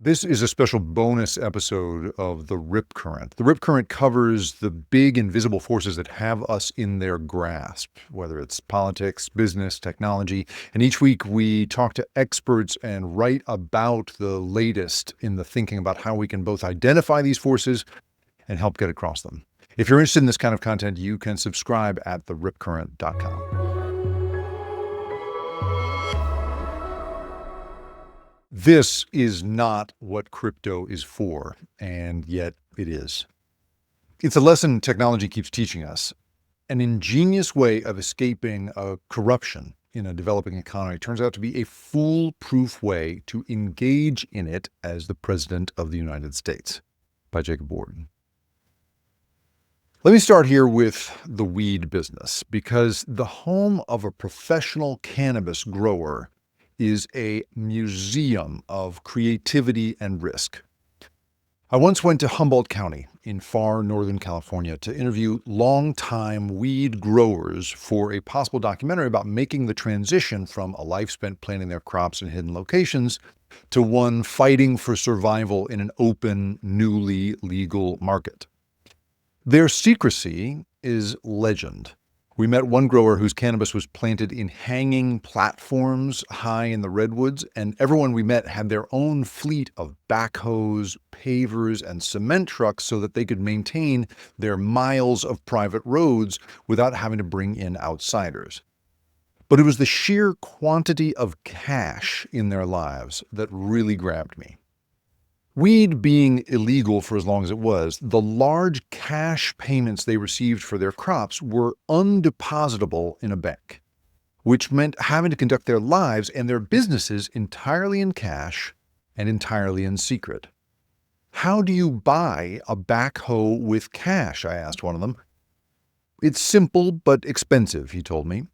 This is a special bonus episode of the Rip Current. The Rip Current covers the big invisible forces that have us in their grasp, whether it's politics, business, technology. And each week we talk to experts and write about the latest in the thinking about how we can both identify these forces and help get across them. If you're interested in this kind of content, you can subscribe at theripcurrent.com. This is not what crypto is for, and yet it is. It's a lesson technology keeps teaching us. An ingenious way of escaping corruption in a developing economy turns out to be a foolproof way to engage in it as the President of the United States, by Jacob Worden. Let me start here with the weed business, because the home of a professional cannabis grower is a museum of creativity and risk. I once went to Humboldt County in far northern California to interview longtime weed growers for a possible documentary about making the transition from a life spent planting their crops in hidden locations to one fighting for survival in an open, newly legal market. Their secrecy is legend. We met one grower whose cannabis was planted in hanging platforms high in the redwoods, and everyone we met had their own fleet of backhoes, pavers, and cement trucks so that they could maintain their miles of private roads without having to bring in outsiders. But it was the sheer quantity of cash in their lives that really grabbed me. Weed being illegal for as long as it was, the large cash payments they received for their crops were undepositable in a bank, which meant having to conduct their lives and their businesses entirely in cash and entirely in secret. How do you buy a backhoe with cash? I asked one of them. It's simple but expensive, he told me.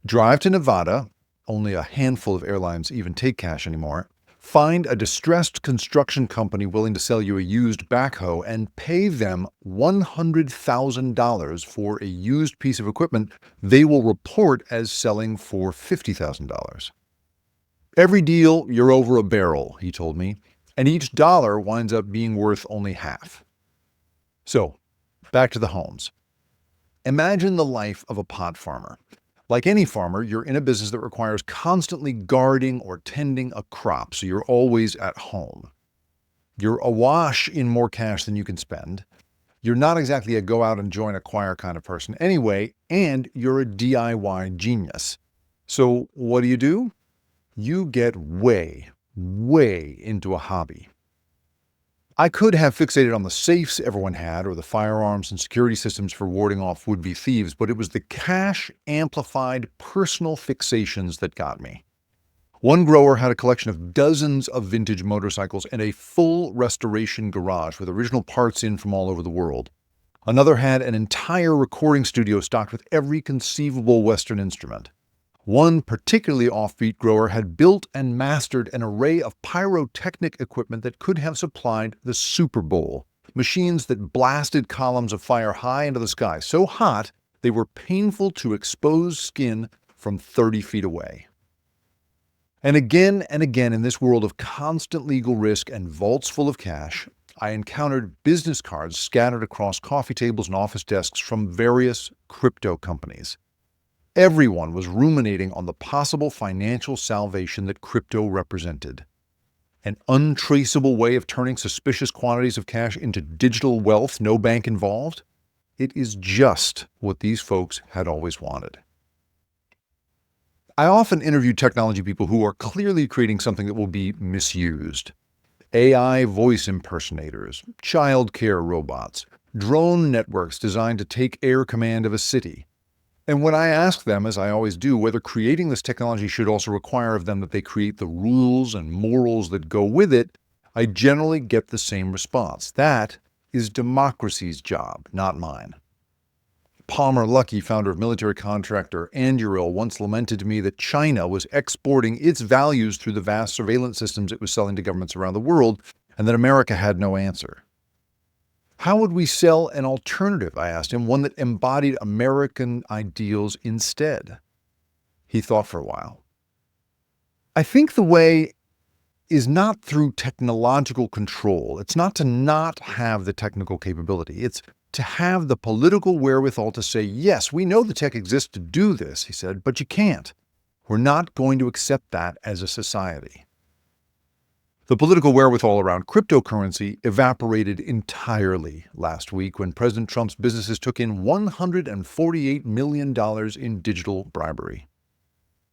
Drive to Nevada, only a handful of airlines even take cash anymore. Find a distressed construction company willing to sell you a used backhoe and pay them $100,000 for a used piece of equipment they will report as selling for $50,000. Every deal, you're over a barrel, he told me, and each dollar winds up being worth only half. So, back to the homes. Imagine the life of a pot farmer. Like any farmer, you're in a business that requires constantly guarding or tending a crop, so you're always at home. You're awash in more cash than you can spend. You're not exactly a go out and join a choir kind of person anyway, and you're a DIY genius. So what do? You get way into a hobby. I could have fixated on the safes everyone had or the firearms and security systems for warding off would-be thieves, but it was the cash-amplified personal fixations that got me. One grower had a collection of dozens of vintage motorcycles and a full restoration garage with original parts in from all over the world. Another had an entire recording studio stocked with every conceivable Western instrument. One particularly offbeat grower had built and mastered an array of pyrotechnic equipment that could have supplied the Super Bowl, machines that blasted columns of fire high into the sky, so hot they were painful to exposed skin from 30 feet away. And again in this world of constant legal risk and vaults full of cash, I encountered business cards scattered across coffee tables and office desks from various crypto companies. Everyone was ruminating on the possible financial salvation that crypto represented. An untraceable way of turning suspicious quantities of cash into digital wealth, no bank involved? It is just what these folks had always wanted. I often interview technology people who are clearly creating something that will be misused. AI voice impersonators, child care robots, drone networks designed to take air command of a city. And when I ask them, as I always do, whether creating this technology should also require of them that they create the rules and morals that go with it, I generally get the same response. That is democracy's job, not mine. Palmer Luckey, founder of military contractor Anduril, once lamented to me that China was exporting its values through the vast surveillance systems it was selling to governments around the world, and that America had no answer. How would we sell an alternative, I asked him, one that embodied American ideals instead? He thought for a while. I think the way is not through technological control. It's not to not have the technical capability. It's to have the political wherewithal to say, yes, we know the tech exists to do this, he said, but you can't. We're not going to accept that as a society. The political wherewithal around cryptocurrency evaporated entirely last week when President Trump's businesses took in $148 million in digital bribery.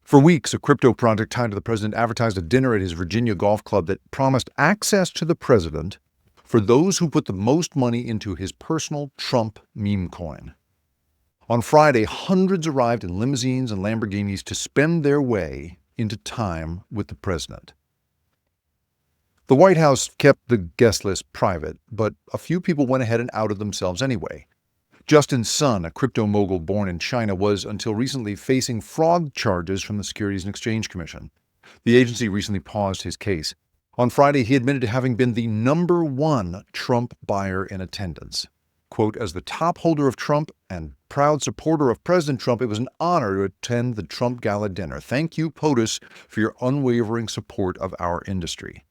For weeks, a crypto project tied to the president advertised a dinner at his Virginia golf club that promised access to the president for those who put the most money into his personal Trump meme coin. On Friday, hundreds arrived in limousines and Lamborghinis to spend their way into time with the president. The White House kept the guest list private, but a few people went ahead and outed themselves anyway. Justin Sun, a crypto mogul born in China, was until recently facing fraud charges from the Securities and Exchange Commission. The agency recently paused his case. On Friday, he admitted to having been the #1 Trump buyer in attendance. Quote, as the top holder of Trump and proud supporter of President Trump, it was an honor to attend the Trump Gala dinner. Thank you, POTUS, for your unwavering support of our industry.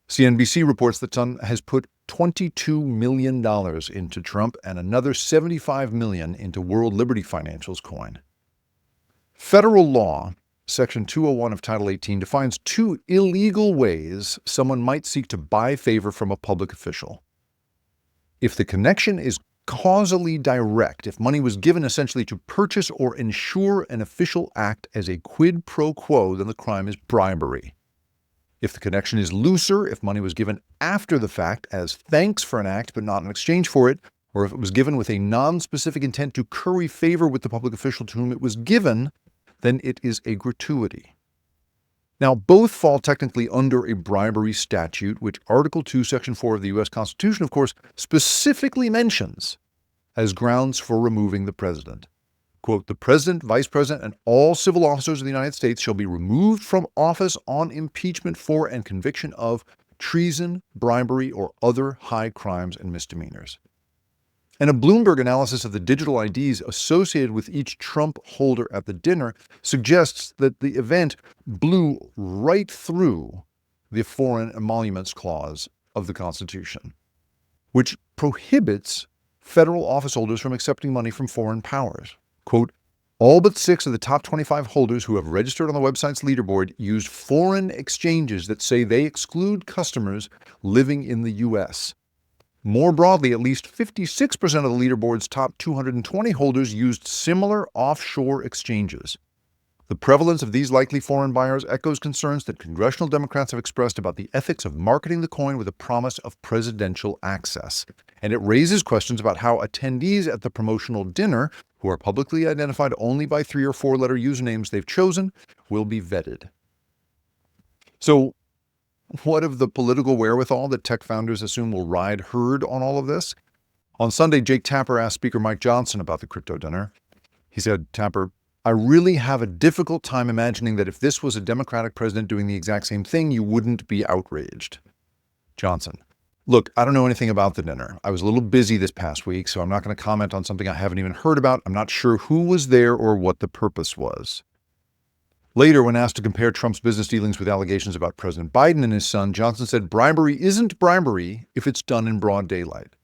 CNBC reports that Sun has put $22 million into Trump and another $75 million into World Liberty Financial's coin. Federal law, Section 201 of Title 18, defines 2 illegal ways someone might seek to buy favor from a public official. If the connection is causally direct, if money was given essentially to purchase or ensure an official act as a quid pro quo, then the crime is bribery. If the connection is looser, if money was given after the fact as thanks for an act but not in exchange for it, or if it was given with a non-specific intent to curry favor with the public official to whom it was given, then it is a gratuity. Now, both fall technically under a bribery statute, which Article 2, Section 4 of the U.S. Constitution, of course, specifically mentions as grounds for removing the president. Quote, the president, vice president, and all civil officers of the United States shall be removed from office on impeachment for and conviction of treason, bribery, or other high crimes and misdemeanors. And a Bloomberg analysis of the digital IDs associated with each Trump holder at the dinner suggests that the event blew right through the Foreign Emoluments Clause of the Constitution, which prohibits federal office holders from accepting money from foreign powers. Quote, all but 6 of the top 25 holders who have registered on the website's leaderboard used foreign exchanges that say they exclude customers living in the U.S. More broadly, at least 56% of the leaderboard's top 220 holders used similar offshore exchanges. The prevalence of these likely foreign buyers echoes concerns that congressional Democrats have expressed about the ethics of marketing the coin with a promise of presidential access. And it raises questions about how attendees at the promotional dinner, who are publicly identified only by 3 or 4-letter usernames they've chosen, will be vetted. So, what of the political wherewithal that tech founders assume will ride herd on all of this? On Sunday, Jake Tapper asked Speaker Mike Johnson about the crypto dinner. He said, Tapper, I really have a difficult time imagining that if this was a Democratic president doing the exact same thing, you wouldn't be outraged. Johnson, look, I don't know anything about the dinner. I was a little busy this past week, so I'm not going to comment on something I haven't even heard about. I'm not sure who was there or what the purpose was. Later, when asked to compare Trump's business dealings with allegations about President Biden and his son, Johnson said bribery isn't bribery if it's done in broad daylight.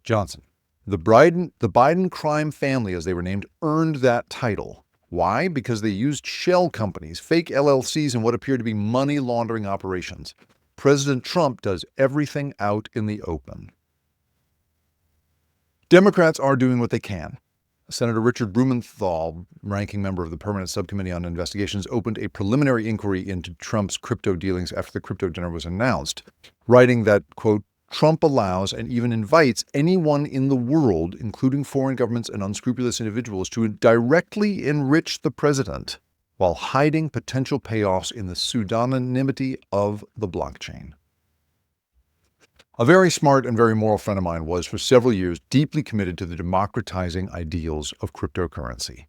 Johnson, the Biden crime family, as they were named, earned that title. Why? Because they used shell companies, fake LLCs, and what appear to be money laundering operations. President Trump does everything out in the open. Democrats are doing what they can. Senator Richard Blumenthal, ranking member of the Permanent Subcommittee on Investigations, opened a preliminary inquiry into Trump's crypto dealings after the crypto dinner was announced, writing that, quote, Trump allows and even invites anyone in the world, including foreign governments and unscrupulous individuals, to directly enrich the president while hiding potential payoffs in the pseudonymity of the blockchain. A very smart and very moral friend of mine was, for several years, deeply committed to the democratizing ideals of cryptocurrency.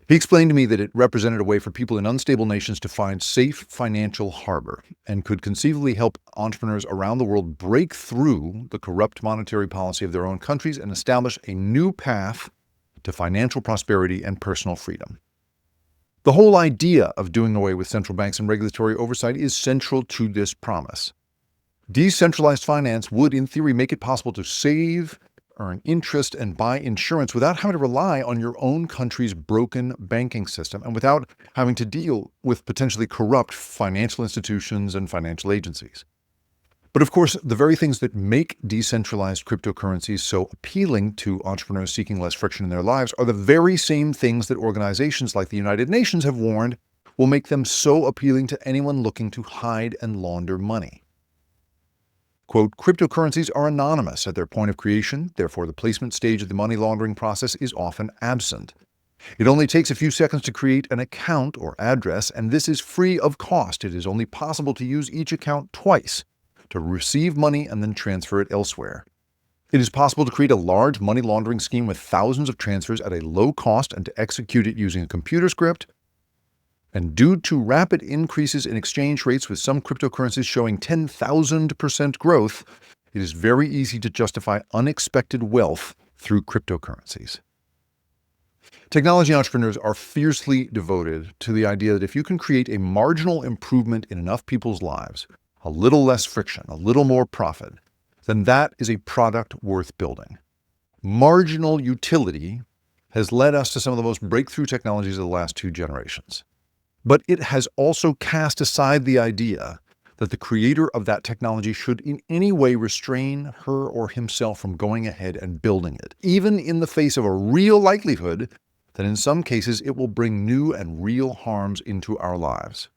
He explained to me that it represented a way for people in unstable nations to find safe financial harbor and could conceivably help entrepreneurs around the world break through the corrupt monetary policy of their own countries and establish a new path to financial prosperity and personal freedom. The whole idea of doing away with central banks and regulatory oversight is central to this promise. Decentralized finance would, in theory, make it possible to save, earn interest, and buy insurance without having to rely on your own country's broken banking system and without having to deal with potentially corrupt financial institutions and financial agencies. But of course, the very things that make decentralized cryptocurrencies so appealing to entrepreneurs seeking less friction in their lives are the very same things that organizations like the United Nations have warned will make them so appealing to anyone looking to hide and launder money. Quote, cryptocurrencies are anonymous at their point of creation, therefore the placement stage of the money laundering process is often absent. It only takes a few seconds to create an account or address, and this is free of cost. It is only possible to use each account twice, to receive money and then transfer it elsewhere. It is possible to create a large money laundering scheme with thousands of transfers at a low cost and to execute it using a computer script. And due to rapid increases in exchange rates, with some cryptocurrencies showing 10,000% growth, it is very easy to justify unexpected wealth through cryptocurrencies. Technology entrepreneurs are fiercely devoted to the idea that if you can create a marginal improvement in enough people's lives, a little less friction, a little more profit, then that is a product worth building. Marginal utility has led us to some of the most breakthrough technologies of the last 2 generations. But it has also cast aside the idea that the creator of that technology should in any way restrain her or himself from going ahead and building it, even in the face of a real likelihood that in some cases it will bring new and real harms into our lives.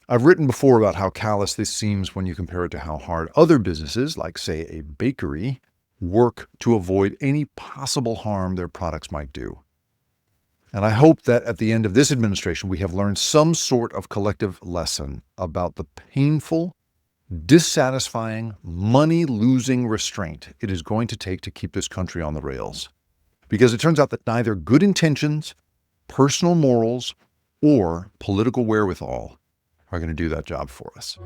I've written before about how callous this seems when you compare it to how hard other businesses, like say a bakery, work to avoid any possible harm their products might do. And I hope that at the end of this administration, we have learned some sort of collective lesson about the painful, dissatisfying, money-losing restraint it is going to take to keep this country on the rails. Because it turns out that neither good intentions, personal morals, or political wherewithal are going to do that job for us.